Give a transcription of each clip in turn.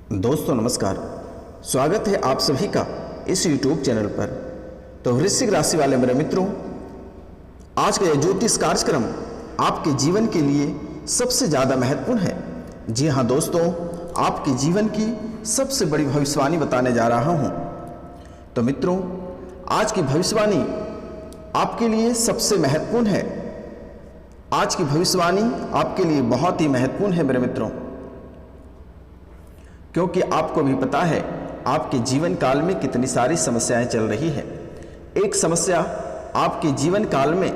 दोस्तों नमस्कार, स्वागत है आप सभी का इस YouTube चैनल पर। तो वृश्चिक राशि वाले मेरे मित्रों, आज का यह ज्योतिष कार्यक्रम आपके जीवन के लिए सबसे ज़्यादा महत्वपूर्ण है। जी हाँ दोस्तों, आपके जीवन की सबसे बड़ी भविष्यवाणी बताने जा रहा हूँ। तो मित्रों, आज की भविष्यवाणी आपके लिए सबसे महत्वपूर्ण है। आज की भविष्यवाणी आपके लिए बहुत ही महत्वपूर्ण है मेरे मित्रों, क्योंकि आपको भी पता है आपके जीवन काल में कितनी सारी समस्याएं चल रही है। एक समस्या आपके जीवन काल में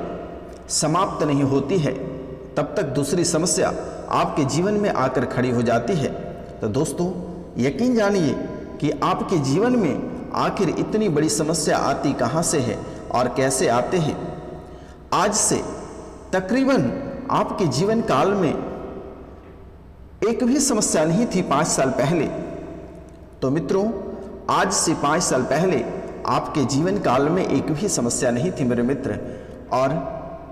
समाप्त नहीं होती है, तब तक दूसरी समस्या आपके जीवन में आकर खड़ी हो जाती है। तो दोस्तों, यकीन जानिए कि आपके जीवन में आखिर इतनी बड़ी समस्या आती कहां से है और कैसे आते हैं। आज से तकरीबन आपके जीवन काल में एक भी समस्या नहीं थी 5 साल पहले। तो मित्रों, आज से 5 साल पहले आपके जीवन काल में एक भी समस्या नहीं थी मेरे मित्र, और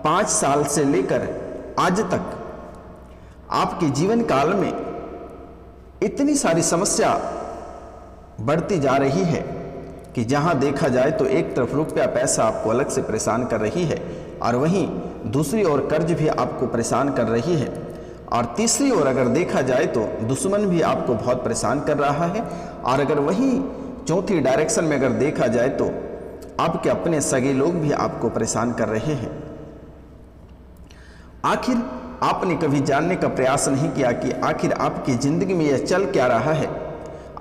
5 साल से लेकर आज तक आपके जीवन काल में इतनी सारी समस्या बढ़ती जा रही है कि जहां देखा जाए तो एक तरफ रुपया पैसा आपको अलग से परेशान कर रही है, और वहीं दूसरी ओर कर्ज भी आपको परेशान कर रही है, और तीसरी ओर अगर देखा जाए तो दुश्मन भी आपको बहुत परेशान कर रहा है, और अगर वहीं चौथी डायरेक्शन में अगर देखा जाए तो आपके अपने सगे लोग भी आपको परेशान कर रहे हैं। आखिर आपने कभी जानने का प्रयास नहीं किया कि आखिर आपकी जिंदगी में यह चल क्या रहा है।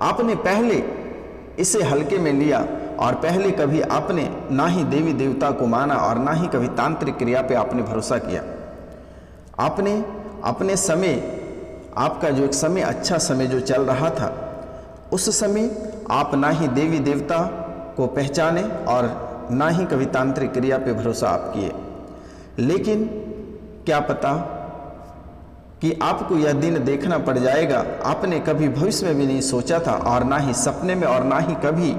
आपने पहले इसे हल्के में लिया, और पहले कभी आपने ना ही देवी देवता को माना और ना ही कभी तांत्रिक क्रिया पे आपने भरोसा किया। आपने अपने समय, आपका जो एक समय अच्छा समय जो चल रहा था, उस समय आप ना ही देवी देवता को पहचाने और ना ही कभी तांत्रिक क्रिया पे भरोसा आप किए। लेकिन क्या पता कि आपको यह दिन देखना पड़ जाएगा, आपने कभी भविष्य में भी नहीं सोचा था, और ना ही सपने में, और ना ही कभी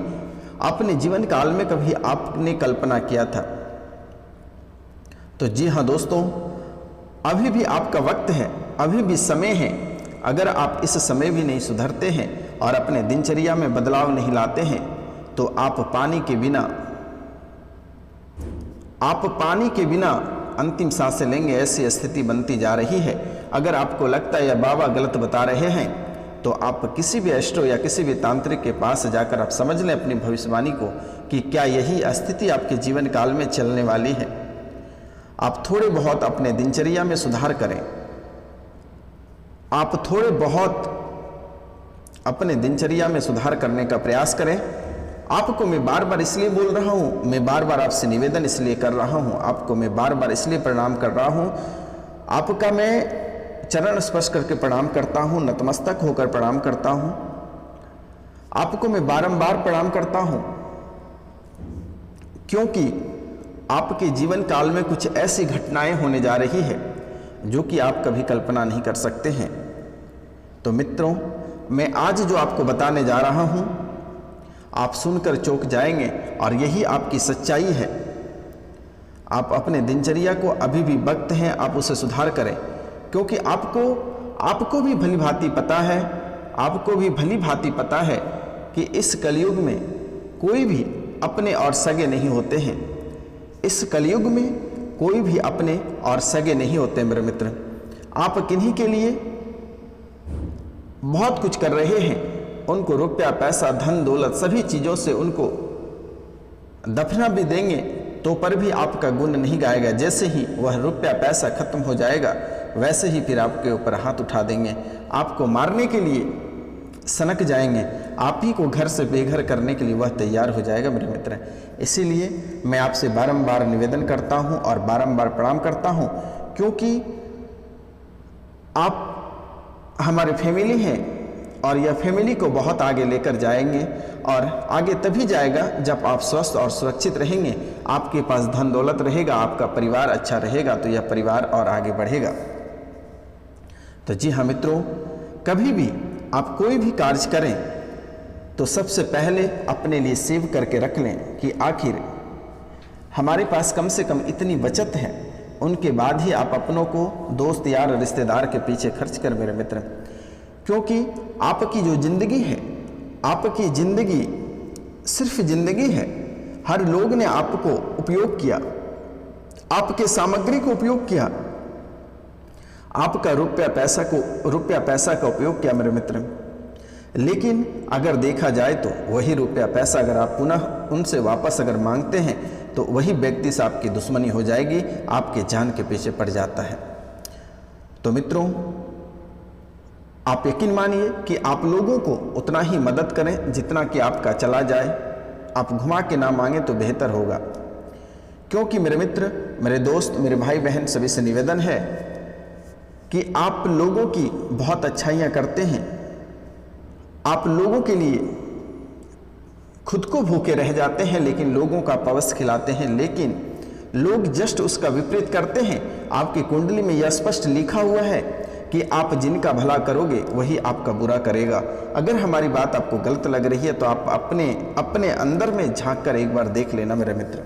अपने जीवन काल में कभी आपने कल्पना किया था। तो जी हाँ दोस्तों, अभी भी आपका वक्त है, अभी भी समय है। अगर आप इस समय भी नहीं सुधरते हैं और अपने दिनचर्या में बदलाव नहीं लाते हैं, तो आप पानी के बिना अंतिम सांसें लेंगे, ऐसी स्थिति बनती जा रही है। अगर आपको लगता है यह बाबा गलत बता रहे हैं, तो आप किसी भी एस्ट्रो या किसी भी तांत्रिक के पास जाकर आप समझ लें अपनी भविष्यवाणी को कि क्या यही स्थिति आपके जीवन काल में चलने वाली है। आप थोड़े बहुत अपने दिनचर्या में सुधार करें, आप थोड़े बहुत अपने दिनचर्या में सुधार करने का प्रयास करें। आपको मैं बार बार इसलिए बोल रहा हूँ, मैं बार बार आपसे निवेदन इसलिए कर रहा हूँ, आपको मैं बार बार इसलिए प्रणाम कर रहा हूँ, आपका मैं चरण स्पर्श करके प्रणाम करता हूँ, नतमस्तक होकर प्रणाम करता हूँ, आपको मैं बारंबार प्रणाम करता हूँ, क्योंकि आपके जीवन काल में कुछ ऐसी घटनाएं होने जा रही है जो कि आप कभी कल्पना नहीं कर सकते हैं। तो मित्रों, मैं आज जो आपको बताने जा रहा हूं, आप सुनकर चौंक जाएंगे, और यही आपकी सच्चाई है। आप अपने दिनचर्या को अभी भी वक्त है, आप उसे सुधार करें, क्योंकि आपको भी भली भांति पता है, आपको भी भली भांति पता है कि इस कलयुग में कोई भी अपने और सगे नहीं होते हैं। इस कलयुग में कोई भी अपने और सगे नहीं होते मेरे मित्र। आप किन्हीं के लिए बहुत कुछ कर रहे हैं, उनको रुपया पैसा धन दौलत सभी चीज़ों से उनको दफना भी देंगे तो पर भी आपका गुण नहीं गाएगा। जैसे ही वह रुपया पैसा खत्म हो जाएगा, वैसे ही फिर आपके ऊपर हाथ उठा देंगे, आपको मारने के लिए सनक जाएंगे, आप ही को घर से बेघर करने के लिए वह तैयार हो जाएगा मेरे मित्र। इसीलिए मैं आपसे बारंबार निवेदन करता हूं और बारंबार प्रणाम करता हूं, क्योंकि आप हमारे फैमिली हैं, और यह फैमिली को बहुत आगे लेकर जाएंगे, और आगे तभी जाएगा जब आप स्वस्थ और सुरक्षित रहेंगे, आपके पास धन दौलत रहेगा, आपका परिवार अच्छा रहेगा, तो यह परिवार और आगे बढ़ेगा। तो जी हाँ मित्रों, कभी भी आप कोई भी कार्य करें तो सबसे पहले अपने लिए सेव करके रख लें कि आखिर हमारे पास कम से कम इतनी बचत है, उनके बाद ही आप अपनों को दोस्त यार रिश्तेदार के पीछे खर्च कर मेरे मित्र। क्योंकि आपकी जो जिंदगी है, आपकी जिंदगी सिर्फ जिंदगी है। हर लोग ने आपको उपयोग किया, आपके सामग्री को उपयोग किया, आपका रुपया पैसा का उपयोग किया मेरे मित्र। लेकिन अगर देखा जाए तो वही रुपया पैसा अगर आप पुनः उनसे वापस अगर मांगते हैं तो वही व्यक्ति से आपकी दुश्मनी हो जाएगी, आपके जान के पीछे पड़ जाता है। तो मित्रों, आप यकीन मानिए कि आप लोगों को उतना ही मदद करें जितना कि आपका चला जाए। आप घुमा के ना मांगे तो बेहतर होगा, क्योंकि मेरे मित्र, मेरे दोस्त, मेरे भाई बहन सभी से निवेदन है कि आप लोगों की बहुत अच्छाइयाँ करते हैं, आप लोगों के लिए खुद को भूखे रह जाते हैं लेकिन लोगों का पवस खिलाते हैं, लेकिन लोग जस्ट उसका विपरीत करते हैं। आपकी कुंडली में यह स्पष्ट लिखा हुआ है कि आप जिनका भला करोगे वही आपका बुरा करेगा। अगर हमारी बात आपको गलत लग रही है तो आप अपने अंदर में झांक कर एक बार देख लेना मेरे मित्र।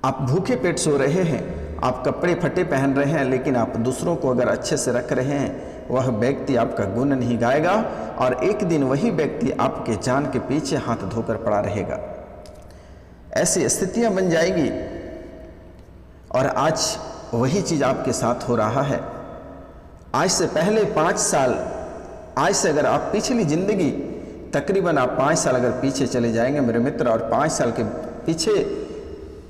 आप भूखे पेट सो रहे हैं, आप कपड़े फटे पहन रहे हैं, लेकिन आप दूसरों को अगर अच्छे से रख रहे हैं, वह व्यक्ति आपका गुण नहीं गाएगा और एक दिन वही व्यक्ति आपके जान के पीछे हाथ धोकर पड़ा रहेगा। ऐसी स्थितियां बन जाएगी और आज वही चीज आपके साथ हो रहा है। आज से पहले 5 साल, आज से अगर आप पिछली जिंदगी तकरीबन आप 5 साल अगर पीछे चले जाएंगे मेरे मित्र, और 5 साल के पीछे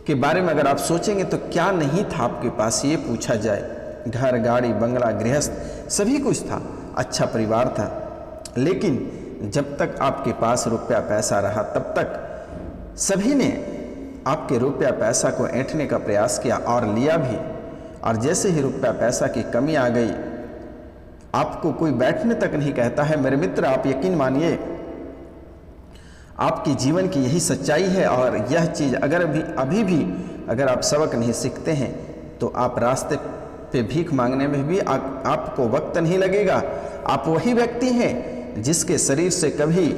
के बारे में अगर आप सोचेंगे तो क्या नहीं था आपके पास, ये पूछा जाए। घर, गाड़ी, बंगला, गृहस्थ सभी कुछ था, अच्छा परिवार था, लेकिन जब तक आपके पास रुपया पैसा रहा तब तक सभी ने आपके रुपया पैसा को ऐंठने का प्रयास किया और लिया भी। और जैसे ही रुपया पैसा की कमी आ गई, आपको कोई बैठने तक नहीं कहता है मेरे मित्र। आप यकीन मानिए, आपकी जीवन की यही सच्चाई है और यह चीज़ अगर अभी भी अगर आप सबक नहीं सीखते हैं तो आप रास्ते पे भीख मांगने में भी आपको वक्त नहीं लगेगा। आप वही व्यक्ति हैं जिसके शरीर से कभी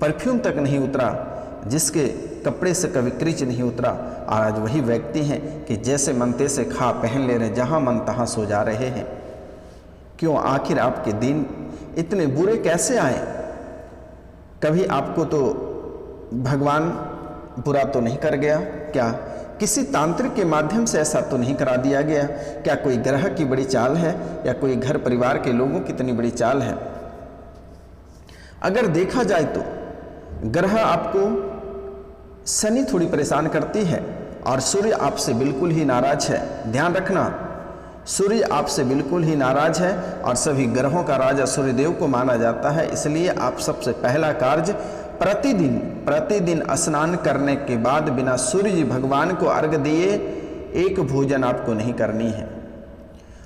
परफ्यूम तक नहीं उतरा, जिसके कपड़े से कभी क्रीच नहीं उतरा, और आज वही व्यक्ति हैं कि जैसे मन तैसे खा पहन ले रहे, जहाँ मन तहाँ सो जा रहे हैं। क्यों? आखिर आपके दिन इतने बुरे कैसे आए? कभी आपको तो भगवान बुरा तो नहीं कर गया क्या? किसी तांत्रिक के माध्यम से ऐसा तो नहीं करा दिया गया क्या? कोई ग्रह की बड़ी चाल है या कोई घर परिवार के लोगों की इतनी बड़ी चाल है? अगर देखा जाए तो ग्रह आपको शनि थोड़ी परेशान करती है और सूर्य आपसे बिल्कुल ही नाराज है। ध्यान रखना, सूर्य आपसे बिल्कुल ही नाराज है और सभी ग्रहों का राजा सूर्यदेव को माना जाता है। इसलिए आप सबसे पहला कार्य प्रतिदिन स्नान करने के बाद बिना सूर्य भगवान को अर्घ दिए एक भोजन आपको नहीं करनी है।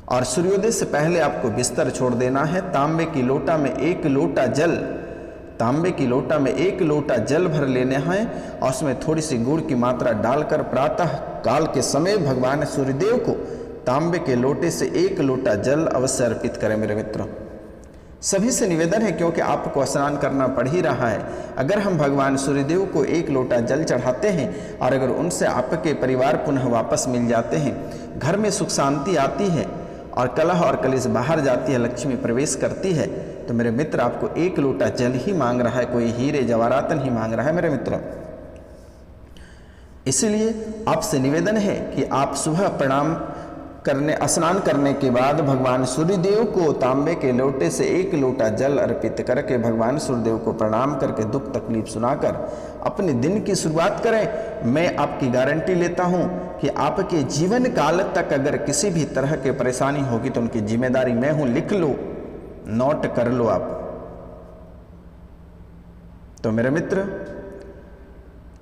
और सूर्योदय से पहले आपको बिस्तर छोड़ देना है। तांबे की लोटा में एक लोटा जल भर लेने हैं और उसमें थोड़ी सी गुड़ की मात्रा डालकर प्रातः काल के समय भगवान सूर्यदेव को तांबे के लोटे से 1 लोटा जल अवश्य अर्पित करें मेरे मित्रों। सभी से निवेदन है, क्योंकि आपको स्नान करना पड़ ही रहा है। अगर हम भगवान सूर्यदेव को 1 लोटा जल चढ़ाते हैं और अगर उनसे आपके परिवार पुनः वापस मिल जाते हैं, घर में सुख शांति आती है और कलह और कलेश बाहर जाती है, लक्ष्मी प्रवेश करती है, तो मेरे मित्र आपको 1 लोटा जल ही मांग रहा है, कोई हीरे जवाहरात नहीं मांग रहा है मेरे मित्र। इसलिए आपसे निवेदन है कि आप सुबह स्नान करने के बाद भगवान सूर्यदेव को तांबे के लोटे से 1 लोटा जल अर्पित करके भगवान सूर्यदेव को प्रणाम करके दुख तकलीफ सुनाकर अपने दिन की शुरुआत करें। मैं आपकी गारंटी लेता हूं कि आपके जीवन काल तक अगर किसी भी तरह की परेशानी होगी तो उनकी जिम्मेदारी मैं हूं, लिख लो, नोट कर लो आप। तो मेरे मित्र,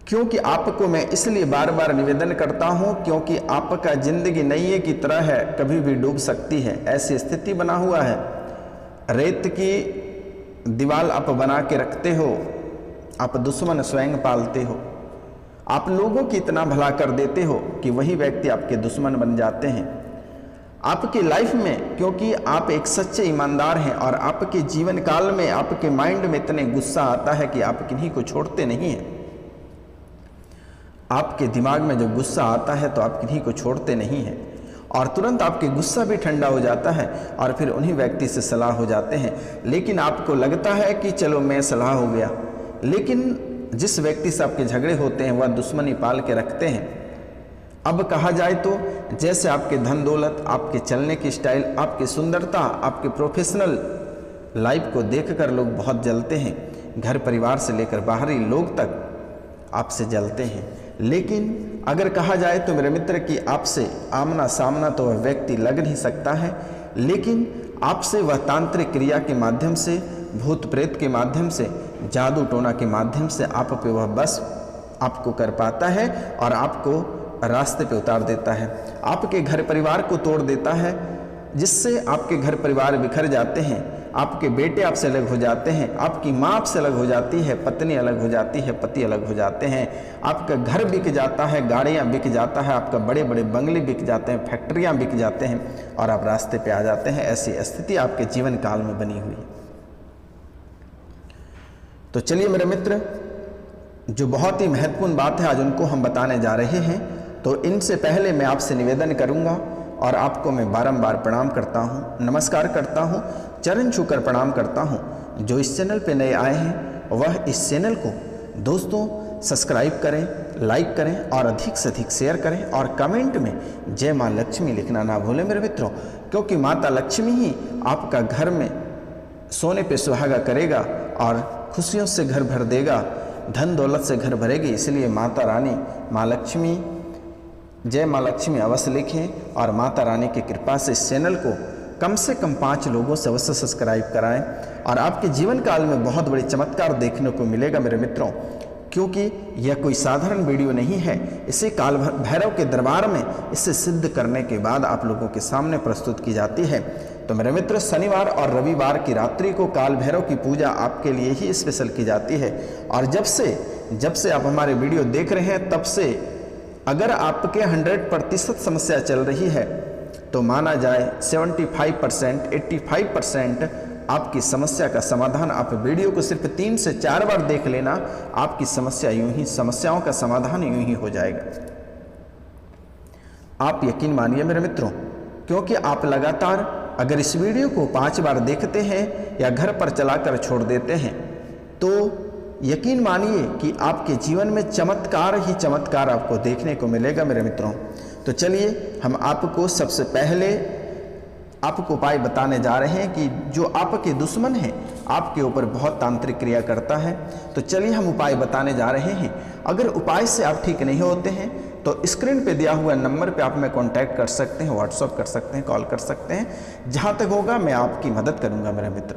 क्योंकि आपको मैं इसलिए बार बार निवेदन करता हूं क्योंकि आपका जिंदगी नैये की तरह है, कभी भी डूब सकती है, ऐसी स्थिति बना हुआ है। रेत की दीवार आप बना के रखते हो, आप दुश्मन स्वयं पालते हो। आप लोगों की इतना भला कर देते हो कि वही व्यक्ति आपके दुश्मन बन जाते हैं आपकी लाइफ में, क्योंकि आप एक सच्चे ईमानदार हैं और आपके जीवन काल में आपके माइंड में इतने गुस्सा आता है कि आप किन्हीं को छोड़ते नहीं हैं। आपके दिमाग में जब गुस्सा आता है तो आप किन्हीं को छोड़ते नहीं हैं और तुरंत आपके गुस्सा भी ठंडा हो जाता है और फिर उन्हीं व्यक्ति से सलाह हो जाते हैं। लेकिन आपको लगता है कि चलो मैं सलाह हो गया, लेकिन जिस व्यक्ति से आपके झगड़े होते हैं वह दुश्मनी पाल के रखते हैं। अब कहा जाए तो जैसे आपके धन दौलत, आपके चलने की स्टाइल, आपकी सुंदरता, आपके प्रोफेशनल लाइफ को देखकर लोग बहुत जलते हैं। घर परिवार से लेकर बाहरी लोग तक आपसे जलते हैं। लेकिन अगर कहा जाए तो मेरे मित्र कि आपसे आमना सामना तो वह व्यक्ति लग नहीं सकता है, लेकिन आपसे वह तांत्रिक क्रिया के माध्यम से, भूत प्रेत के माध्यम से, जादू टोना के माध्यम से आप पे वह बस आपको कर पाता है और आपको रास्ते पे उतार देता है, आपके घर परिवार को तोड़ देता है, जिससे आपके घर परिवार बिखर जाते हैं, आपके बेटे आपसे अलग हो जाते हैं, आपकी माँ आपसे अलग हो जाती है, पत्नी अलग हो जाती है, पति अलग हो जाते हैं, आपका घर बिक जाता है, गाड़ियाँ बिक जाता है, आपका बड़े बड़े बंगले बिक जाते हैं, फैक्ट्रियाँ बिक जाते हैं और आप रास्ते पे आ जाते हैं। ऐसी स्थिति आपके जीवन काल में बनी हुई है। तो चलिए मेरे मित्र, जो बहुत ही महत्वपूर्ण बात है आज उनको हम बताने जा रहे हैं। तो इनसे पहले मैं आपसे निवेदन करूंगा और आपको मैं बारंबार प्रणाम करता हूं, नमस्कार करता हूं, चरण छूकर प्रणाम करता हूं। जो इस चैनल पे नए आए हैं वह इस चैनल को दोस्तों सब्सक्राइब करें, लाइक करें और अधिक से अधिक शेयर करें और कमेंट में जय माँ लक्ष्मी लिखना ना भूलें मेरे मित्रों, क्योंकि माता लक्ष्मी ही आपका घर में सोने पे सुहागा करेगा और खुशियों से घर भर देगा, धन दौलत से घर भरेगी। इसलिए माता रानी माँ लक्ष्मी, जय माँ लक्ष्मी अवश्य लिखें और माता रानी की कृपा से इस चैनल को कम से कम 5 लोगों से अवश्य सब्सक्राइब कराएं और आपके जीवन काल में बहुत बड़ी चमत्कार देखने को मिलेगा मेरे मित्रों, क्योंकि यह कोई साधारण वीडियो नहीं है। इसे काल भैरव के दरबार में इसे सिद्ध करने के बाद आप लोगों के सामने प्रस्तुत की जाती है। तो मेरे मित्र, शनिवार और रविवार की रात्रि को काल भैरव की पूजा आपके लिए ही स्पेशल की जाती है। और जब से आप हमारे वीडियो देख रहे हैं तब से अगर आपके 100% समस्या चल रही है तो माना जाए 75%, 85% आपकी समस्या का समाधान, आप वीडियो को सिर्फ 3 से 4 बार देख लेना, आपकी समस्याओं का समाधान यूं ही हो जाएगा। आप यकीन मानिए मेरे मित्रों, क्योंकि आप लगातार अगर इस वीडियो को 5 बार देखते हैं या घर पर चलाकर छोड़ देते हैं तो यकीन मानिए कि आपके जीवन में चमत्कार ही चमत्कार आपको देखने को मिलेगा मेरे मित्रों। तो चलिए हम आपको सबसे पहले आपको उपाय बताने जा रहे हैं कि जो आपके दुश्मन हैं आपके ऊपर बहुत तांत्रिक क्रिया करता है। तो चलिए हम उपाय बताने जा रहे हैं। अगर उपाय से आप ठीक नहीं होते हैं तो स्क्रीन पे दिया हुआ नंबर पे आप मैं कांटेक्ट कर सकते हैं, व्हाट्सअप कर सकते हैं, कॉल कर सकते हैं। जहां तक होगा मैं आपकी मदद करूंगा मेरे मित्र।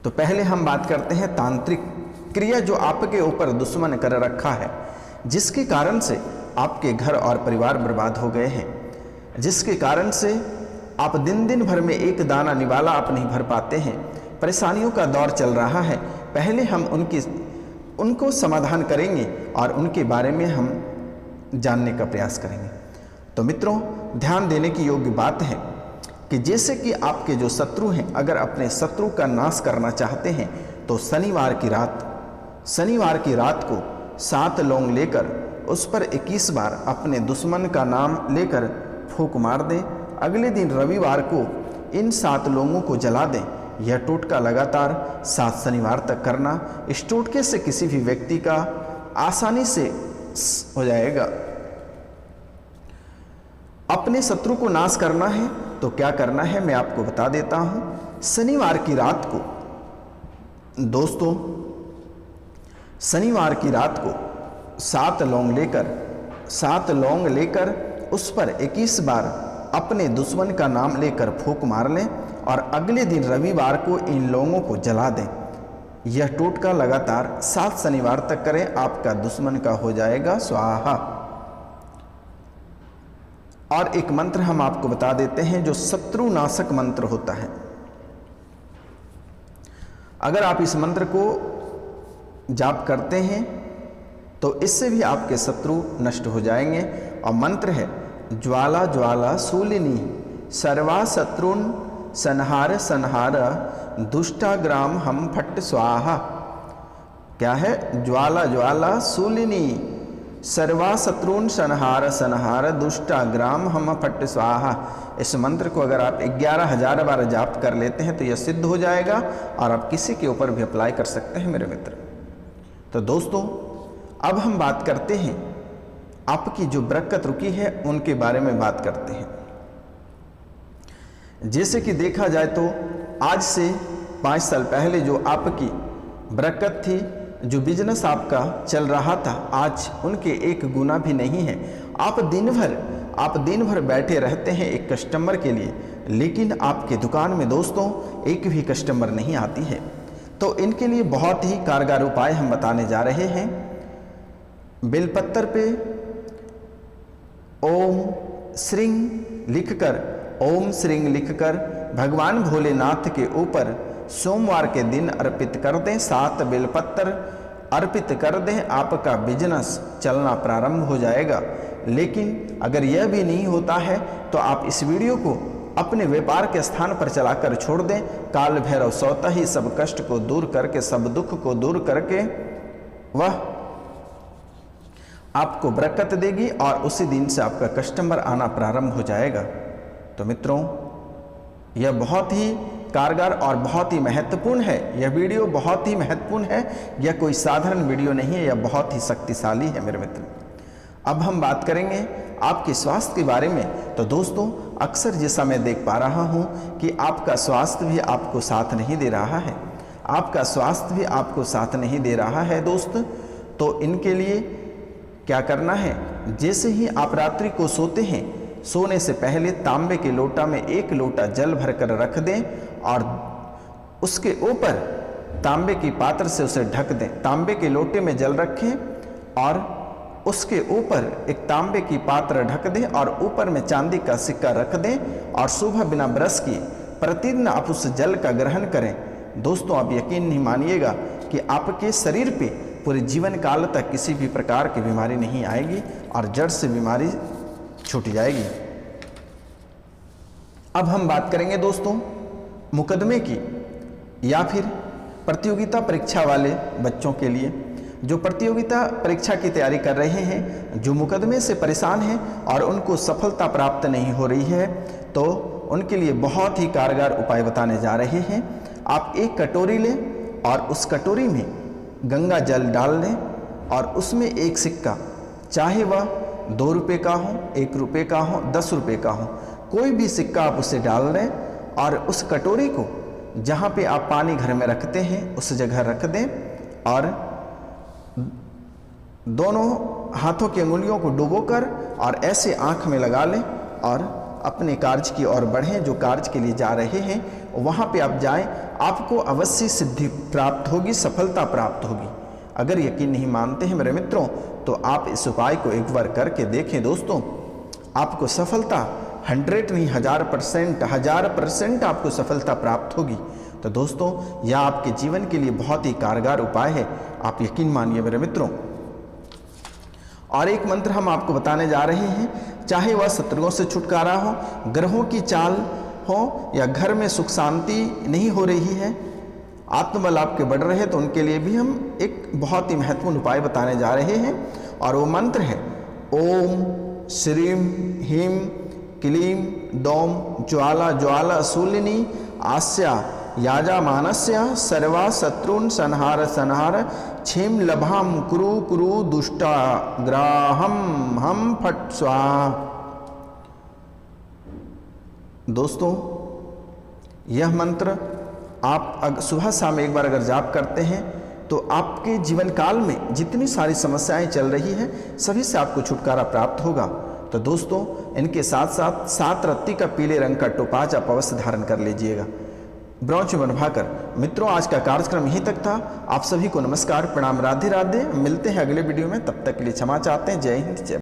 तो पहले हम बात करते हैं तांत्रिक क्रिया जो आपके ऊपर दुश्मन कर रखा है, जिसके कारण से आपके घर और परिवार बर्बाद हो गए हैं, जिसके कारण से आप दिन भर में एक दाना निवाला आप नहीं भर पाते हैं, परेशानियों का दौर चल रहा है। पहले हम उनको समाधान करेंगे और उनके बारे में हम जानने का प्रयास करेंगे। तो मित्रों, ध्यान देने की योग्य बात है कि जैसे कि आपके जो शत्रु हैं, अगर अपने शत्रु का नाश करना चाहते हैं तो शनिवार की रात को 7 लौंग लेकर उस पर 21 बार अपने दुश्मन का नाम लेकर फूंक मार दें। अगले दिन रविवार को इन 7 लौंगों को जला दें। यह टोटका लगातार 7 शनिवार तक करना। इस टोटके से किसी भी व्यक्ति का आसानी से हो जाएगा। अपने शत्रु को नाश करना है तो क्या करना है मैं आपको बता देता हूं। शनिवार की रात को दोस्तों, शनिवार की रात को 7 लौंग लेकर उस पर 21 बार अपने दुश्मन का नाम लेकर फूंक मार लें और अगले दिन रविवार को इन लौंगों को जला दें। यह टोटका लगातार 7 शनिवार तक करें, आपका दुश्मन का हो जाएगा स्वाहा। और एक मंत्र हम आपको बता देते हैं जो शत्रु नाशक मंत्र होता है। अगर आप इस मंत्र को जाप करते हैं तो इससे भी आपके शत्रु नष्ट हो जाएंगे। और मंत्र है ज्वाला ज्वाला शूलिनी सर्वा शत्रुन संहार संहार दुष्टाग्राम हम फट स्वाहा। क्या है? ज्वाला ज्वाला शूलिनी सर्वा शत्रुन संहार संहार दुष्टा ग्राम हम फट स्वाहा। इस मंत्र को अगर आप 11,000 बार जाप कर लेते हैं तो यह सिद्ध हो जाएगा और आप किसी के ऊपर भी अप्लाई कर सकते हैं मेरे मित्र। तो दोस्तों अब हम बात करते हैं आपकी जो बरकत रुकी है उनके बारे में बात करते हैं। जैसे कि देखा जाए तो आज से 5 साल पहले जो आपकी बरकत थी, जो बिजनेस आपका चल रहा था, आज उनके 1 गुना भी नहीं है। आप दिन भर बैठे रहते हैं एक कस्टमर के लिए, लेकिन आपके दुकान में दोस्तों एक भी कस्टमर नहीं आती है। तो इनके लिए बहुत ही कारगर उपाय हम बताने जा रहे हैं। बेलपत्तर पे ओम श्रींग लिखकर भगवान भोलेनाथ के ऊपर सोमवार के दिन अर्पित कर दें। 7 बेलपत्तर अर्पित कर दें, आपका बिजनेस चलना प्रारंभ हो जाएगा। लेकिन अगर यह भी नहीं होता है तो आप इस वीडियो को अपने व्यापार के स्थान पर चलाकर छोड़ दें। काल भैरव स्वतः ही सब कष्ट को दूर करके, सब दुख को दूर करके वह आपको बरकत देगी और उसी दिन से आपका कस्टमर आना प्रारंभ हो जाएगा। तो मित्रों यह बहुत ही कारगर और बहुत ही महत्वपूर्ण है। यह वीडियो बहुत ही महत्वपूर्ण है, यह कोई साधारण वीडियो नहीं है, यह बहुत ही शक्तिशाली है मेरे मित्र। अब हम बात करेंगे आपके स्वास्थ्य के बारे में। तो दोस्तों अक्सर जैसा मैं देख पा रहा हूं कि आपका स्वास्थ्य भी आपको साथ नहीं दे रहा है, आपका स्वास्थ्य भी आपको साथ नहीं दे रहा है दोस्त। तो इनके लिए क्या करना है, जैसे ही आप रात्रि को सोते हैं, सोने से पहले तांबे के लोटा में 1 लोटा जल भरकर रख दें और उसके ऊपर तांबे की पात्र से उसे ढक दें। तांबे के लोटे में जल रखें और उसके ऊपर एक तांबे की पात्र ढक दें और ऊपर में चांदी का सिक्का रख दें और सुबह बिना ब्रश किए प्रतिदिन आप उस जल का ग्रहण करें। दोस्तों आप यकीन नहीं मानिएगा कि आपके शरीर पे पूरे जीवन काल तक किसी भी प्रकार की बीमारी नहीं आएगी और जड़ से बीमारी छूट जाएगी। अब हम बात करेंगे दोस्तों मुकदमे की या फिर प्रतियोगिता परीक्षा वाले बच्चों के लिए, जो प्रतियोगिता परीक्षा की तैयारी कर रहे हैं, जो मुकदमे से परेशान हैं और उनको सफलता प्राप्त नहीं हो रही है, तो उनके लिए बहुत ही कारगर उपाय बताने जा रहे हैं। आप 1 कटोरी लें और उस कटोरी में गंगा जल डाल लें और उसमें 1 सिक्का, चाहे वह 2 रुपये का हो, 1 रुपये का हो, 10 रुपये का हो, कोई भी सिक्का आप उसे डाल दें और उस कटोरी को जहाँ पे आप पानी घर में रखते हैं उस जगह रख दें और दोनों हाथों की अंगुलियों को डुबोकर और ऐसे आँख में लगा लें और अपने कार्य की ओर बढ़ें। जो कार्य के लिए जा रहे हैं वहाँ पे आप जाएं, आपको अवश्य सिद्धि प्राप्त होगी, सफलता प्राप्त होगी। अगर यकीन नहीं मानते हैं मेरे मित्रों तो आप इस उपाय को एक बार करके देखें दोस्तों, आपको सफलता 100 नहीं 1000% आपको सफलता प्राप्त होगी। तो दोस्तों यह आपके जीवन के लिए बहुत ही कारगर उपाय है, आप यकीन मानिए मेरे मित्रों। और एक मंत्र हम आपको बताने जा रहे हैं, चाहे वह शत्रुओं से छुटकारा हो, ग्रहों की चाल हो या घर में सुख शांति नहीं हो रही है, आत्मबल आपके बढ़ रहे हैं, तो उनके लिए भी हम एक बहुत ही महत्वपूर्ण उपाय बताने जा रहे हैं। और वो मंत्र है ओम श्रीम ह्रीम क्लीम दौम ज्वाला ज्वाला शूलिनी आस्या याजा मानस्य सर्वा शत्रुन संहार संहार क्षेम लभाम कुरु कुरु दुष्टा ग्राहम हम फट स्वाहा। दोस्तों यह मंत्र आप सुबह शाम एक बार अगर जाप करते हैं तो आपके जीवन काल में जितनी सारी समस्याएं चल रही हैं सभी से आपको छुटकारा प्राप्त होगा। तो दोस्तों इनके साथ साथ 7 रत्ती का पीले रंग का टोपाज आप अवश्य धारण कर लीजिएगा ब्रौच में बनवाकर। मित्रों आज का कार्यक्रम यहीं तक था। आप सभी को नमस्कार, प्रणाम, राधे राधे। मिलते हैं अगले वीडियो में, तब तक के लिए क्षमा चाहते हैं। जय हिंद, जय